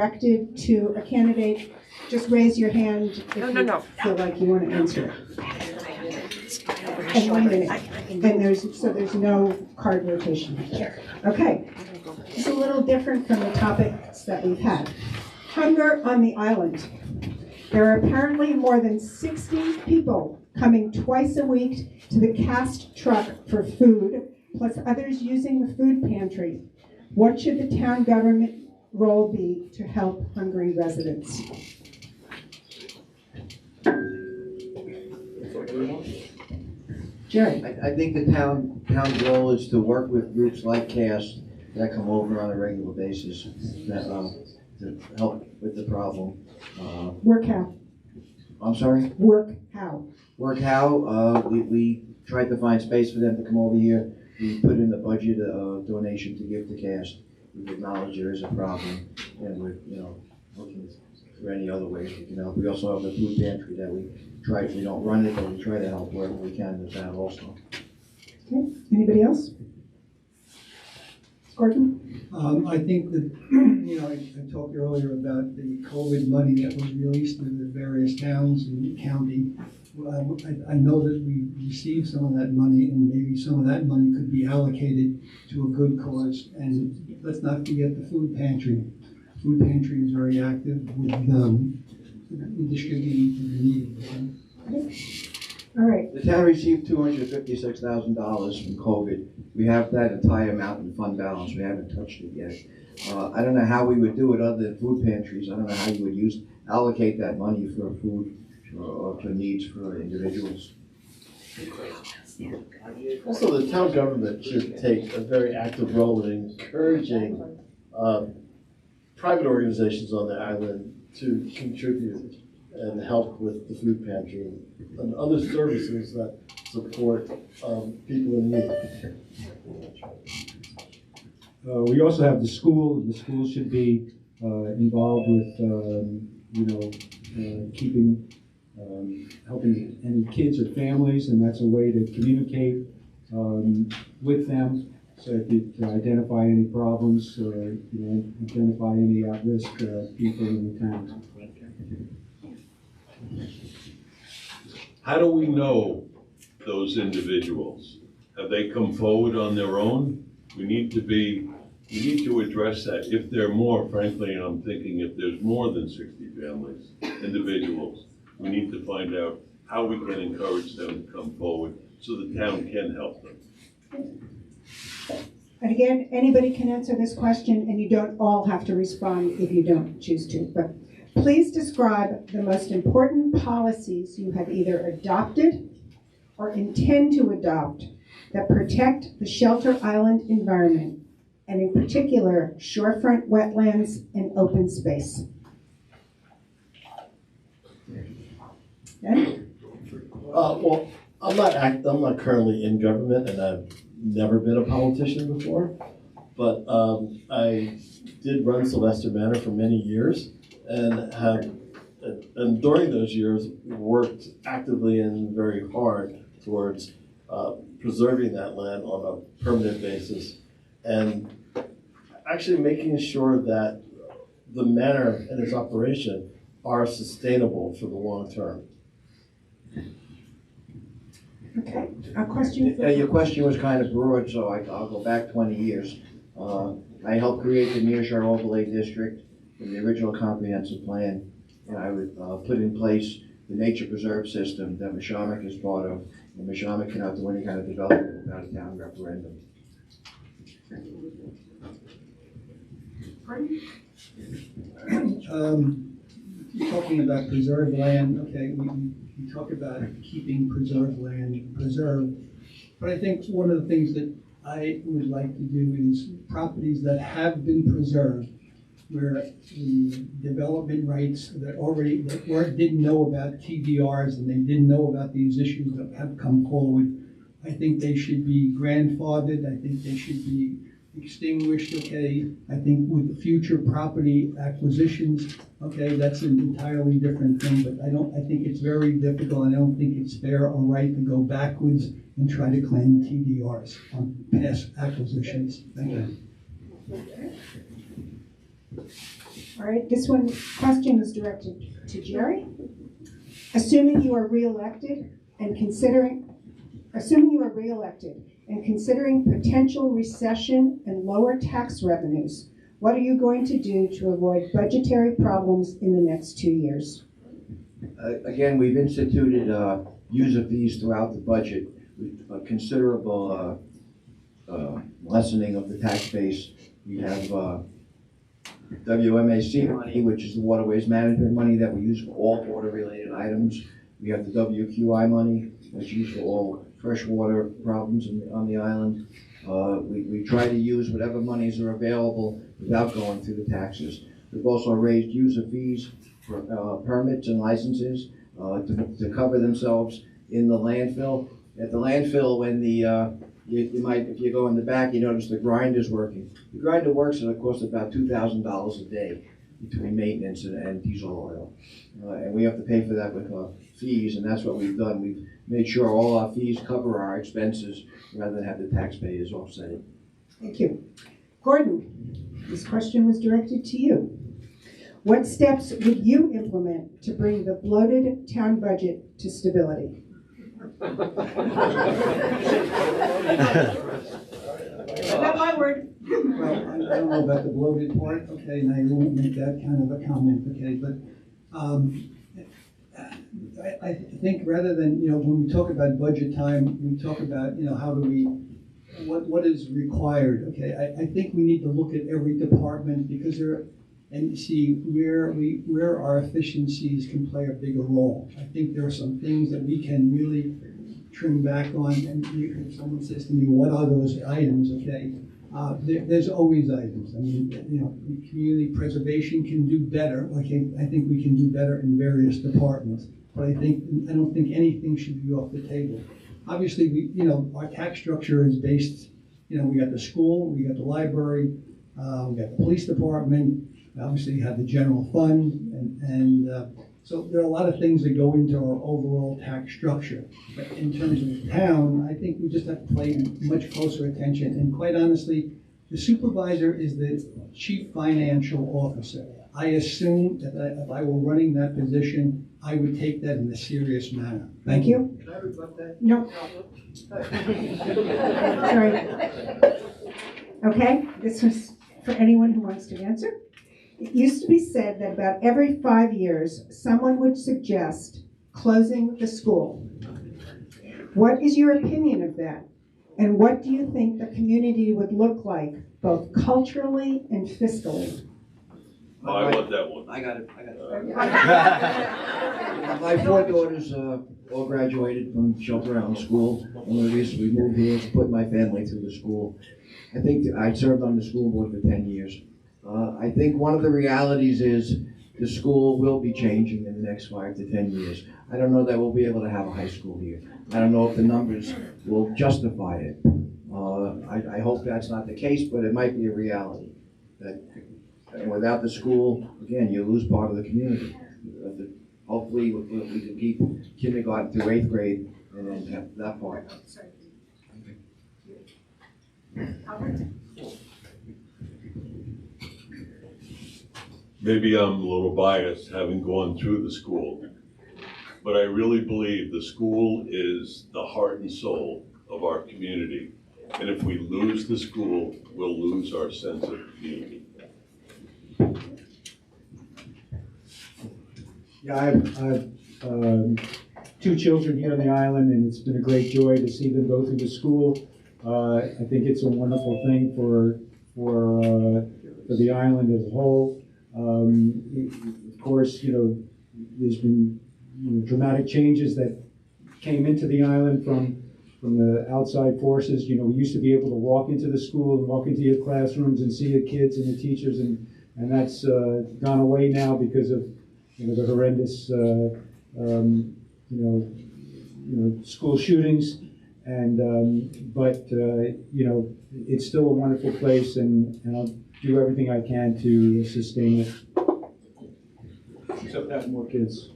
directed to a candidate, just raise your hand if you feel like you want to answer it. And 1 minute. And there's no card rotation. Okay. It's a little different from the topics that we've had. Hunger on the island. There are apparently more than 60 people coming twice a week to the cast truck for food, plus others using the food pantry. What should the town government role be to help hungry residents? Jerry. I think the town's role is to work with groups like CAST that come over on a regular basis that, to help with the problem. Work how? I'm sorry? Work how? Work how? We tried to find space for them to come over here. We put in the budget a donation to give to CAST. We acknowledge there is a problem, and we're looking for any other ways we can help. We also have the food pantry that we don't run it, but we try to help wherever we can with that also. Okay. Anybody else? Gordon? I think that, I talked earlier about the COVID money that was released to the various towns and the county. I know that we received some of that money, and maybe some of that money could be allocated to a good cause. And let's not forget the food pantry. Food pantry is very active with distributing to the needy. All right. The town received $256,000 from COVID. We have that entire amount in fund balance. We haven't touched it yet. I don't know how we would do it other than food pantries. I don't know how you would allocate that money for food or for needs for individuals. Also, the town government should take a very active role in encouraging private organizations on the island to contribute and help with the food pantry and other services that support people in need. We also have the school. The school should be involved with, keeping, helping any kids or families, and that's a way to communicate with them. So if you can identify any problems or identify any at-risk people in the town. How do we know those individuals? Have they come forward on their own? We need to address that. If there are more, frankly, and I'm thinking if there's more than 60 families, individuals, we need to find out how we can encourage them to come forward so the town can help them. And again, anybody can answer this question, and you don't all have to respond if you don't choose to. But please describe the most important policies you have either adopted or intend to adopt that protect the shelter island environment, and in particular, shorefront wetlands and open space. Okay? Well, I'm not currently in government, and I've never been a politician before, but I did run Sylvester Manor for many years, and during those years worked actively and very hard towards preserving that land on a permanent basis, and actually making sure that the manor and its operation are sustainable for the long term. Okay. A question? Your question was kind of broad, so I'll go back 20 years. I helped create the Nearshore Overlay District in the original comprehensive plan, and I would put in place the nature preserve system that Mashonack is part of, and Mashonack cannot do any kind of development without a town referendum. Talking about preserved land, okay, we talk about keeping preserved land preserved, but I think one of the things that I would like to do is properties that have been preserved, where the development rights didn't know about TDRs and they didn't know about these issues that have come forward. I think they should be grandfathered. I think they should be extinguished. Okay, I think with future property acquisitions, okay, that's an entirely different thing. But I think it's very difficult. I don't think it's fair or right to go backwards and try to claim TDRs on past acquisitions. Thank you. All right, this question is directed to Jerry. Assuming you are reelected and considering potential recession and lower tax revenues, what are you going to do to avoid budgetary problems in the next 2 years? Again, we've instituted user fees throughout the budget with a considerable lessening of the tax base. We have WMAC money, which is the waterways management money that we use for all water-related items. We have the WQI money, which is used for all freshwater problems on the island. We try to use whatever monies are available without going through the taxes. We've also raised user fees for permits and licenses to cover themselves in the landfill. At the landfill, when if you go in the back, you notice the grinder's working. The grinder works at a cost of about $2,000 a day between maintenance and diesel oil. And we have to pay for that with fees, and that's what we've done. We've made sure all our fees cover our expenses rather than have the taxpayers offset it. Thank you. Gordon, this question was directed to you. What steps would you implement to bring the bloated town budget to stability? Not my word. Well, I don't know about the bloated part, okay, and I won't make that kind of a comment, okay, but I think rather than, when we talk about budget time, we talk about, how do we, what is required, okay? I think we need to look at every department because and see where our efficiencies can play a bigger role. I think there are some things that we can really trim back on, and if someone says to me, what are those items, okay? There's always items. I mean, community preservation can do better. I think we can do better in various departments, but I don't think anything should be off the table. Obviously, our tax structure is based, we got the school, we got the library, we got the police department, obviously you have the general fund, and so there are a lot of things that go into our overall tax structure. But in terms of the town, I think we just have to pay much closer attention. And quite honestly, the supervisor is the chief financial officer. I assume that if I were running that position, I would take that in a serious manner. Thank you. Can I rebut that? No. Sorry. Okay, this was for anyone who wants to answer. It used to be said that about every 5 years, someone would suggest closing the school. What is your opinion of that? And what do you think the community would look like, both culturally and fiscally? Oh, I want that one. I got it. My 4 daughters all graduated from Shelter Island School. One of the reasons we moved here is to put my family through the school. I think I served on the school board for 10 years. I think one of the realities is the school will be changing in the next 5 to 10 years. I don't know that we'll be able to have a high school here. I don't know if the numbers will justify it. I hope that's not the case, but it might be a reality. That without the school, again, you lose part of the community. Hopefully, we can keep kindergarten through 8th grade and then have that part. Maybe I'm a little biased, having gone through the school, but I really believe the school is the heart and soul of our community. And if we lose the school, we'll lose our sense of community. Yeah, I have 2 children here on the island, and it's been a great joy to see them go through the school. I think it's a wonderful thing for the island as a whole. Of course, there's been dramatic changes that came into the island from the outside forces. We used to be able to walk into the school and walk into your classrooms and see the kids and the teachers, and that's gone away now because of the horrendous school shootings. And but it's still a wonderful place, and I'll do everything I can to sustain it. Except have more kids.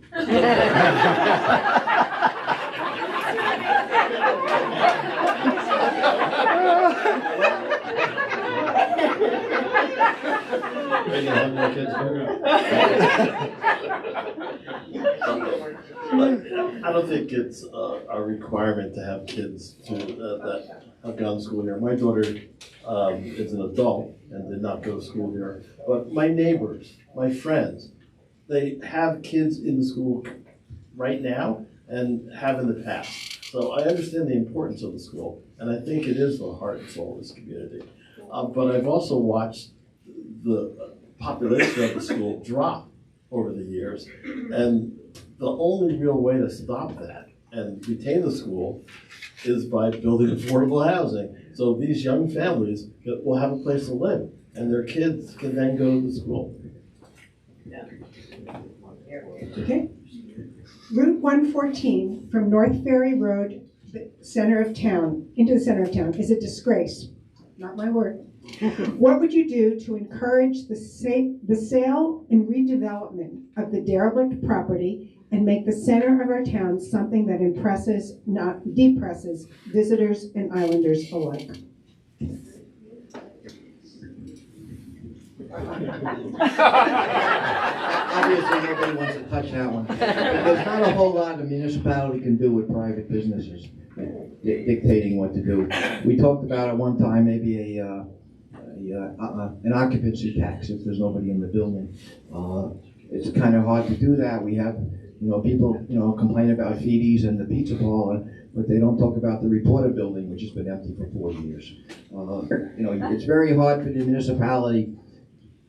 Ready to have more kids bigger? I don't think it's a requirement to have kids that have gone to school here. My daughter is an adult and did not go to school here. But my neighbors, my friends, they have kids in the school right now and have in the past. So I understand the importance of the school, and I think it is the heart and soul of this community. But I've also watched the population of the school drop over the years, and the only real way to stop that and retain the school is by building affordable housing. So these young families will have a place to live, and their kids can then go to the school. Okay. Route 114 from North Ferry Road, the center of town, into the center of town, is a disgrace. Not my word. What would you do to encourage the sale and redevelopment of the derelict property and make the center of our town something that impresses, not depresses, visitors and islanders alike? Obviously, nobody wants to touch that one. But there's not a whole lot the municipality can do with private businesses dictating what to do. We talked about at one time maybe an occupancy tax if there's nobody in the building. It's kind of hard to do that. We have, people, complain about Feedy's and the pizza parlor, but they don't talk about the Reporter building, which has been empty for 4 years. It's very hard for the municipality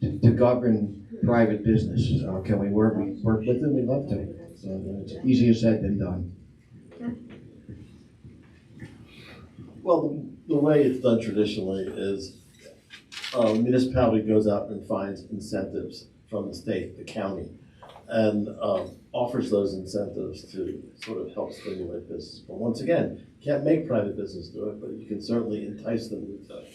to govern private business. Can we work with them? We'd love to. So it's easier said than done. Well, the way it's done traditionally is municipality goes out and finds incentives from the state, the county, and offers those incentives to sort of help stimulate business. But once again, you can't make private business do it, but you can certainly entice them to do it.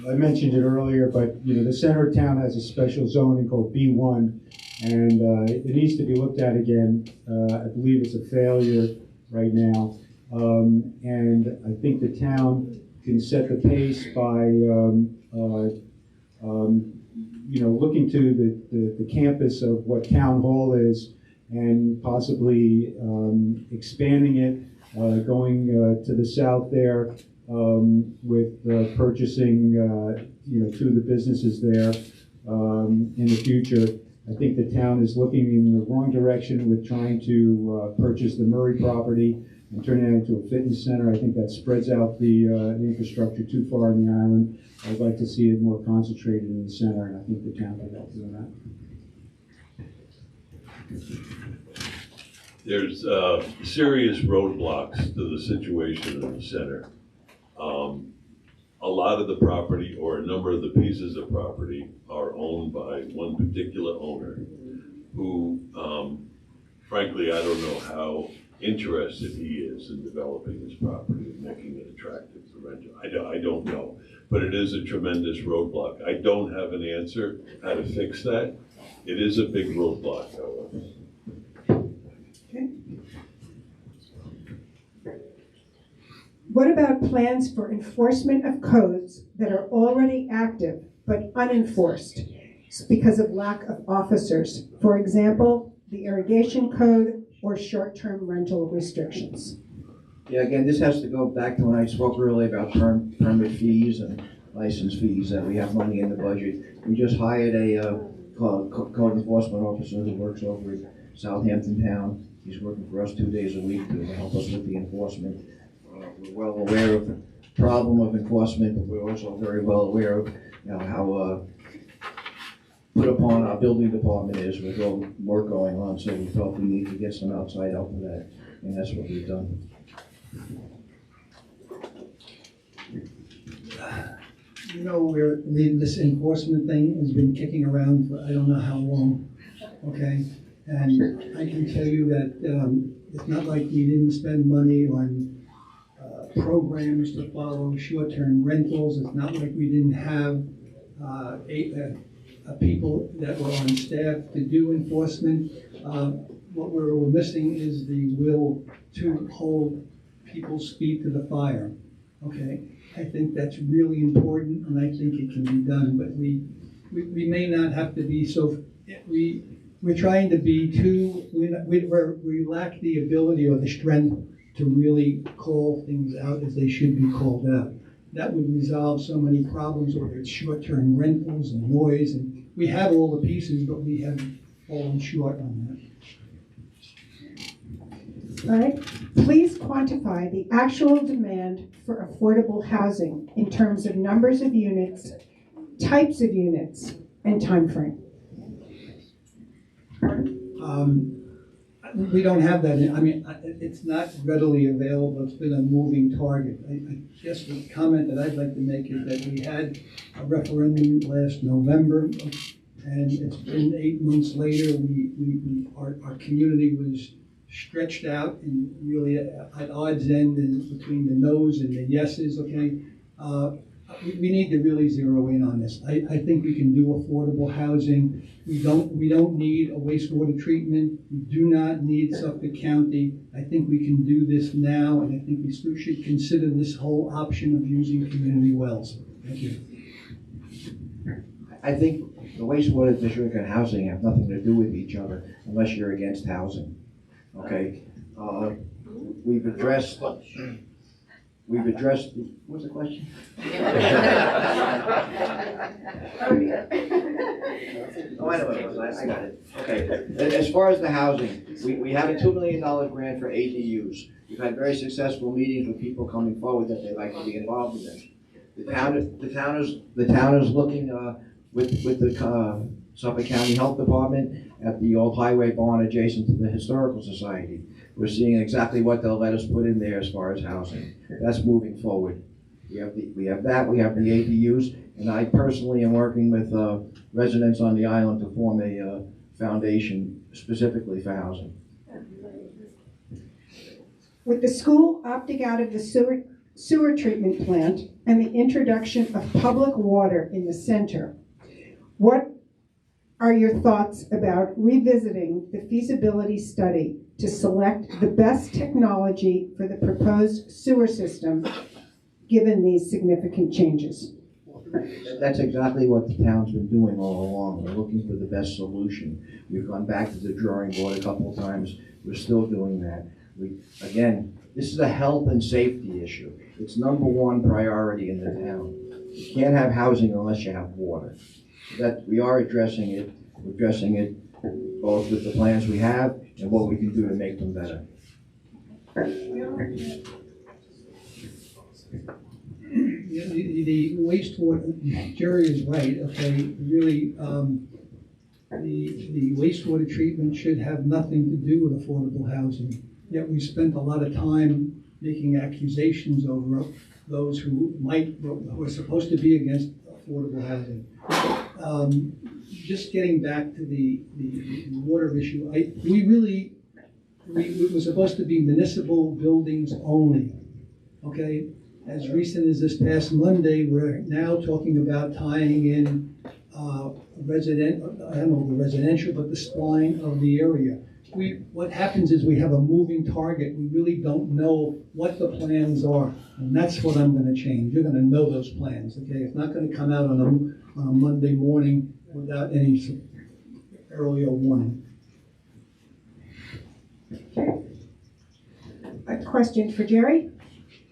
I mentioned it earlier, but the center of town has a special zoning called B1, and it needs to be looked at again. I believe it's a failure right now, and I think the town can set the pace by looking to the campus of what town hall is, and possibly expanding it, going to the south there. With purchasing, two of the businesses there in the future. I think the town is looking in the wrong direction with trying to purchase the Murray property and turn it into a fitness center. I think that spreads out the infrastructure too far on the island. I'd like to see it more concentrated in the center, and I think the town can help doing that. There's serious roadblocks to the situation in the center. A lot of the property, or a number of the pieces of property, are owned by one particular owner who, frankly, I don't know how interested he is in developing his property and making it attractive to renters. I don't know, but it is a tremendous roadblock. I don't have an answer how to fix that. It is a big roadblock, however. Okay. What about plans for enforcement of codes that are already active but unenforced because of lack of officers? For example, the irrigation code or short-term rental restrictions. Yeah, again, this has to go back to when I spoke earlier about permit fees and license fees, that we have money in the budget. We just hired a code enforcement officer who works over at Southampton Town. He's working for us 2 days a week to help us with the enforcement. We're well aware of the problem of enforcement, but we're also very well aware of how put upon our building department is with all the work going on. So we felt we need to get some outside help for that, and that's what we've done. This enforcement thing has been kicking around for I don't know how long, okay? And I can tell you that it's not like we didn't spend money on programs to follow short-term rentals. It's not like we didn't have people that were on staff to do enforcement. What we're missing is the will to hold people's feet to the fire. okay? I think that's really important, and I think it can be done, but we may not have to be so, we're trying to be too, we lack the ability or the strength to really call things out as they should be called out. That would resolve so many problems, whether it's short-term rentals and noise, and we have all the pieces, but we have fallen short on that. All right, please quantify the actual demand for affordable housing in terms of numbers of units, types of units, and time frame. We don't have that, it's not readily available, it's been a moving target. I guess the comment that I'd like to make is that we had a referendum last November, and it's been 8 months later, our community was stretched out and really at odds end between the no's and the yeses, okay? We need to really zero in on this. I think we can do affordable housing. We don't need a wastewater treatment. We do not need Suffolk County. I think we can do this now, and I think we should consider this whole option of using community wells. Thank you. I think the wastewater district and housing have nothing to do with each other unless you're against housing. Okay, we've addressed, what's the question? Oh, I know what it was, I got it. Okay, as far as the housing, we have a $2 million grant for ADUs. We've had very successful meetings with people coming forward that they'd like to be involved in them. The town is looking with the Suffolk County Health Department at the old highway barn adjacent to the Historical Society. We're seeing exactly what they'll let us put in there as far as housing. That's moving forward. We have the ADUs, and I personally am working with residents on the island to form a foundation specifically for housing. With the school opting out of the sewer treatment plant and the introduction of public water in the center, what are your thoughts about revisiting the feasibility study to select the best technology for the proposed sewer system given these significant changes? That's exactly what the town's been doing all along. We're looking for the best solution. We've gone back to the drawing board a couple of times. We're still doing that. Again, this is a health and safety issue. It's #1 priority in the town. You can't have housing unless you have water. That we are addressing it. We're addressing it both with the plans we have and what we can do to make them better. The wastewater, Jerry is right, okay, really, the wastewater treatment should have nothing to do with affordable housing. Yet we spent a lot of time making accusations over those who are supposed to be against affordable housing. Just getting back to the water issue, we were supposed to be municipal buildings only, okay? As recent as this past Monday, we're now talking about tying in the residential, but the spline of the area. What happens is we have a moving target. We really don't know what the plans are, and that's what I'm going to change. You're going to know those plans, okay? It's not going to come out on a Monday morning without any earlier warning. A question for Jerry.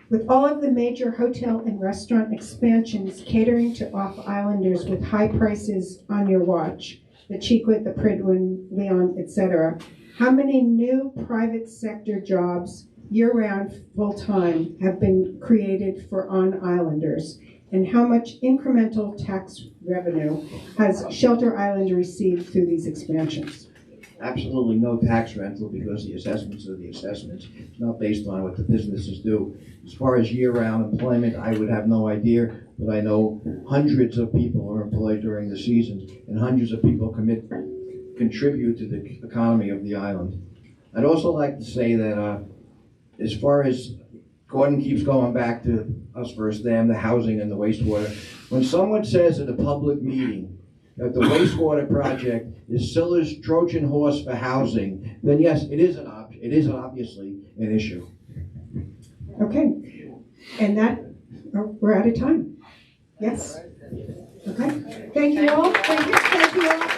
With all of the major hotel and restaurant expansions catering to off-islanders with high prices on your watch, the Chequet, the Prydwen, Leon, etc., how many new private sector jobs, year-round, full-time, have been created for on-islanders? And how much incremental tax revenue has Shelter Island received through these expansions? Absolutely no tax rental because the assessments are the assessments. It's not based on what the businesses do. As far as year-round employment, I would have no idea, but I know hundreds of people are employed during the season, and hundreds of people contribute to the economy of the island. I'd also like to say that as far as Gordon keeps going back to us first, them, the housing and the wastewater, when someone says at a public meeting that the wastewater project is Silla's Trojan horse for housing, then yes, it is an option. It is obviously an issue. Okay, and that Oh, we're out of time. Yes. Okay. Thank you all. Thank you all.